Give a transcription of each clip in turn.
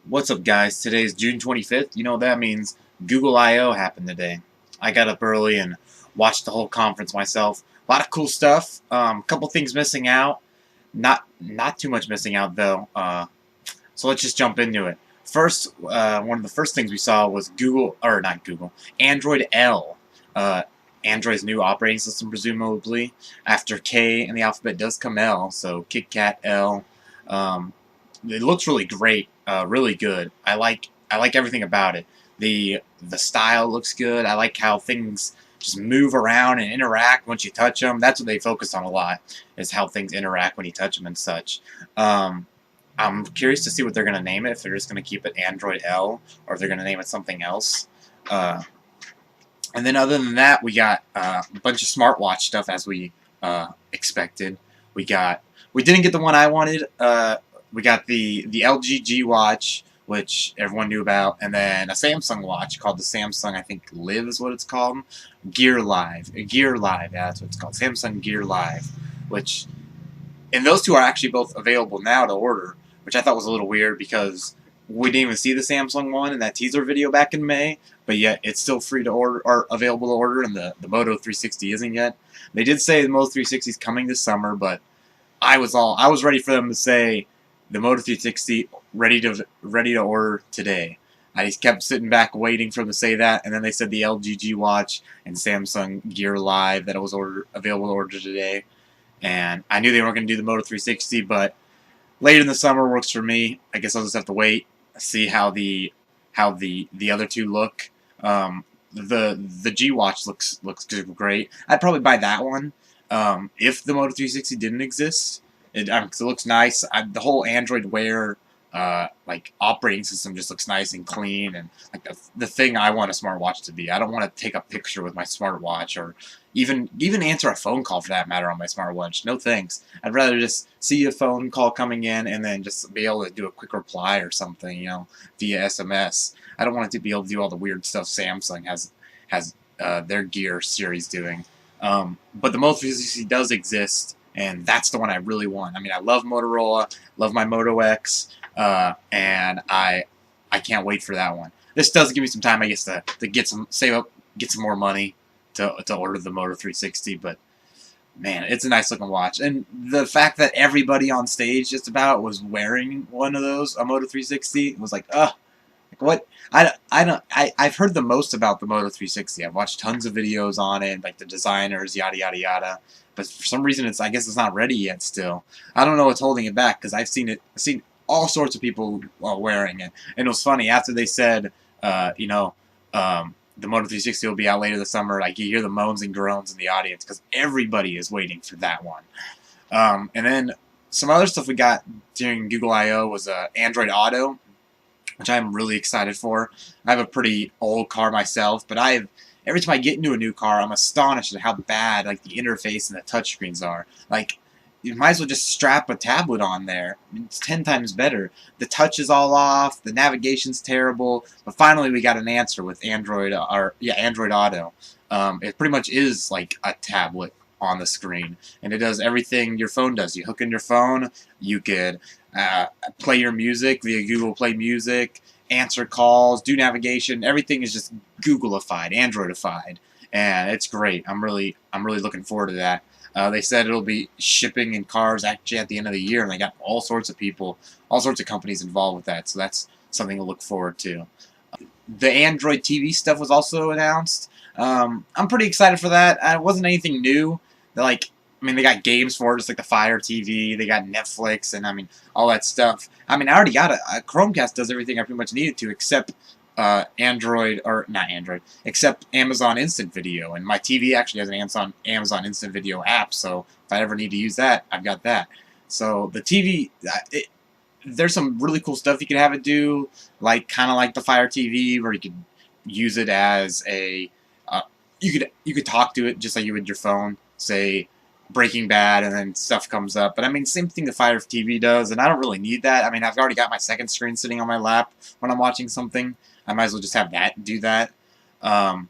What's up, guys? Today is June 25th. You know what that means? Google I/O happened today. I got up early and watched the whole conference myself. A lot of cool stuff. Couple things missing out. Not too much missing out though. So let's just jump into it. First, one of the first things we saw was not Google, Android L. Android's new operating system, presumably. After K in the alphabet does come L, so KitKat L. Um, it looks really great, really good. I like everything about it. The style looks good. I like how things just move around and interact once you touch them. That's what they focus on a lot, is how things interact when you touch them and such. Um, I'm curious to see what they're going to name it, if they're just going to keep it Android L, or if they're going to name it something else. Uh, and then other than that, we got a bunch of smartwatch stuff as we expected. We didn't get the one I wanted. We got the LG G Watch, which everyone knew about, and then a Samsung watch called the Samsung, I think Live is what it's called. Gear Live. Gear Live, yeah, that's what it's called. Samsung Gear Live, which, and those two are actually both available now to order, which I thought was a little weird because we didn't even see the Samsung one in that teaser video back in May, but yet it's still free to order or available to order, and the Moto 360 isn't yet. They did say the Moto 360 is coming this summer, but I was ready for them to say the Moto 360 ready to order today. I just kept sitting back waiting for them to say that, and then they said the LG G Watch and Samsung Gear Live that it was available to order today. And I knew they weren't going to do the Moto 360, but late in the summer works for me. I guess I'll just have to wait, see how the other two look. The G Watch looks great. I'd probably buy that one if the Moto 360 didn't exist. It looks nice. The whole Android Wear like operating system just looks nice and clean, and like the thing I want a smartwatch to be. I don't want to take a picture with my smartwatch, or even answer a phone call for that matter on my smartwatch. No thanks. I'd rather just see a phone call coming in and then just be able to do a quick reply or something, via SMS. I don't want it to be able to do all the weird stuff Samsung has their Gear series doing. But the Moto 360 does exist, and that's the one I really want. I mean, I love Motorola, love my Moto X, and I can't wait for that one. This does give me some time, I guess, to get save up, get some more money to order the Moto 360. But man, it's a nice looking watch, and the fact that everybody on stage just about was wearing one of those, a Moto 360, was like, ugh. Like what? I've heard the most about the Moto 360. I've watched tons of videos on it, like the designers, yada yada yada. But for some reason, I guess it's not ready yet. Still, I don't know what's holding it back, because I've seen all sorts of people wearing it. And it was funny after they said, the Moto 360 will be out later this summer. Like, you hear the moans and groans in the audience because everybody is waiting for that one. And then some other stuff we got during Google I/O was Android Auto, which I'm really excited for. I have a pretty old car myself, but every time I get into a new car, I'm astonished at how bad like the interface and the touchscreens are. Like, you might as well just strap a tablet on there. I mean, it's 10 times better. The touch is all off. The navigation's terrible. But finally, we got an answer with Android Auto. It pretty much is like a tablet on the screen, and it does everything your phone does. You hook in your phone, you could play your music via Google Play Music, answer calls, do navigation. Everything is just Googleified, Androidified, and it's great. I'm really looking forward to that. They said it'll be shipping in cars actually at the end of the year, and they got all sorts of people, all sorts of companies involved with that. So that's something to look forward to. The Android TV stuff was also announced. I'm pretty excited for that. It wasn't anything new. They got games for it, just like the Fire TV. They got Netflix, and I mean, all that stuff. I mean, I already got a Chromecast. Does everything I pretty much needed to, except Android, or not Android, except Amazon Instant Video. And my TV actually has an Amazon Instant Video app, so if I ever need to use that, I've got that. So the TV, there's some really cool stuff you can have it do, kind of like the Fire TV, where you could use it as a, you could talk to it just like you would your phone, say Breaking Bad, and then stuff comes up. But I mean, same thing the Fire TV does, and I don't really need that. I mean, I've already got my second screen sitting on my lap when I'm watching something. I might as well just have that do that. Some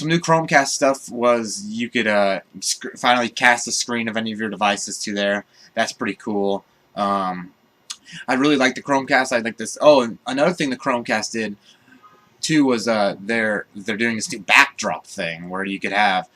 new Chromecast stuff was you could finally cast the screen of any of your devices to there. That's pretty cool. I really like the Chromecast. I like this. Oh, and another thing the Chromecast did too was they're doing this new backdrop thing where you could have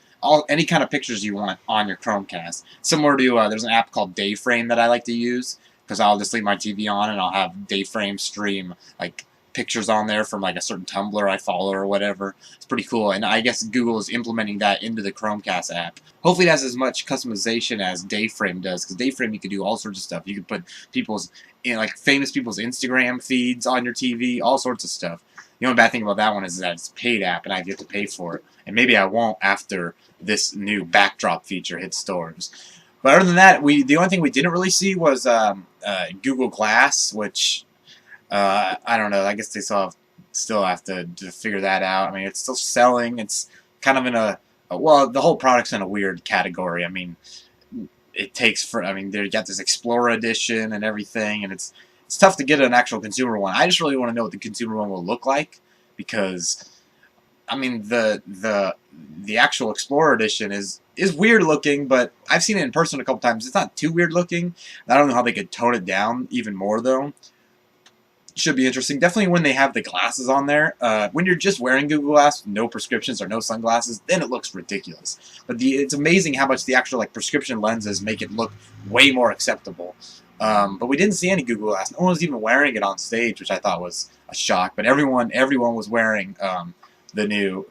any kind of pictures you want on your Chromecast. Similar to there's an app called Dayframe that I like to use because I'll just leave my TV on and I'll have Dayframe stream like pictures on there from like a certain Tumblr I follow or whatever. It's pretty cool, and I guess Google is implementing that into the Chromecast app. Hopefully it has as much customization as Dayframe does, because Dayframe you could do all sorts of stuff. You could put people's like famous people's Instagram feeds on your TV, all sorts of stuff. The only bad thing about that one is that it's a paid app and I have to pay for it, and maybe I won't after this new backdrop feature hits stores. But other than that, the only thing we didn't really see was Google Glass, which I don't know. I guess they still have to figure that out. I mean, it's still selling. It's kind of in well, the whole product's in a weird category. I mean, I mean, they got this Explorer edition and everything, and it's tough to get an actual consumer one. I just really want to know what the consumer one will look like, because I mean, the actual Explorer edition is weird looking, but I've seen it in person a couple times. It's not too weird looking. I don't know how they could tone it down even more though. Should be interesting. Definitely when they have the glasses on there. When you're just wearing Google Glass, no prescriptions or no sunglasses, then it looks ridiculous. But it's amazing how much the actual like prescription lenses make it look way more acceptable. But we didn't see any Google Glass. No one was even wearing it on stage, which I thought was a shock. But everyone was wearing the new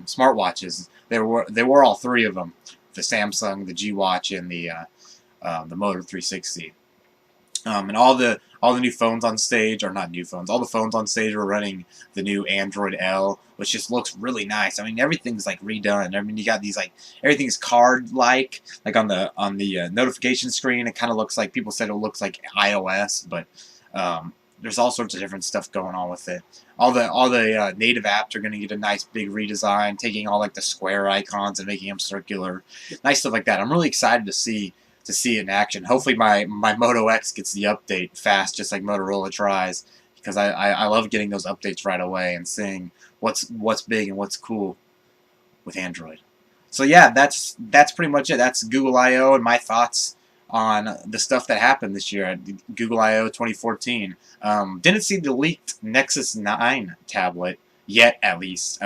smartwatches. There were all three of them: the Samsung, the G Watch, and the Moto 360. And all the new phones on stage, or not new phones, all the phones on stage were running the new Android L, which just looks really nice. I mean, everything's like redone. I mean, you got these like everything's card-like, like on the notification screen. It kind of looks like, people said it looks like iOS, but there's all sorts of different stuff going on with it. All the native apps are going to get a nice big redesign, taking all like the square icons and making them circular, nice stuff like that. I'm really excited to see it in action. Hopefully my Moto X gets the update fast, just like Motorola tries, because I love getting those updates right away and seeing what's big and what's cool with Android. So yeah, that's pretty much it. That's Google I/O and my thoughts on the stuff that happened this year at Google I/O 2014. Didn't see the leaked Nexus 9 tablet yet, at least.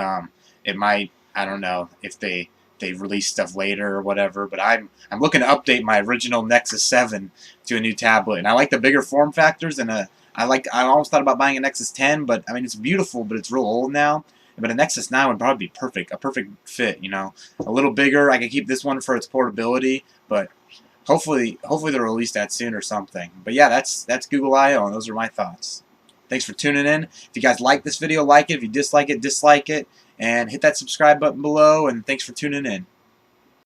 It might, I don't know if they release stuff later or whatever, but I'm looking to update my original Nexus 7 to a new tablet, and I like the bigger form factors, and I almost thought about buying a Nexus 10, but I mean, it's beautiful, but it's real old now. But a Nexus 9 would probably be a perfect fit, you know. A little bigger, I could keep this one for its portability, but hopefully they'll release that soon or something. But yeah, that's Google I/O, and those are my thoughts. Thanks for tuning in. If you guys like this video, like it. If you dislike it, dislike it. And hit that subscribe button below, and thanks for tuning in.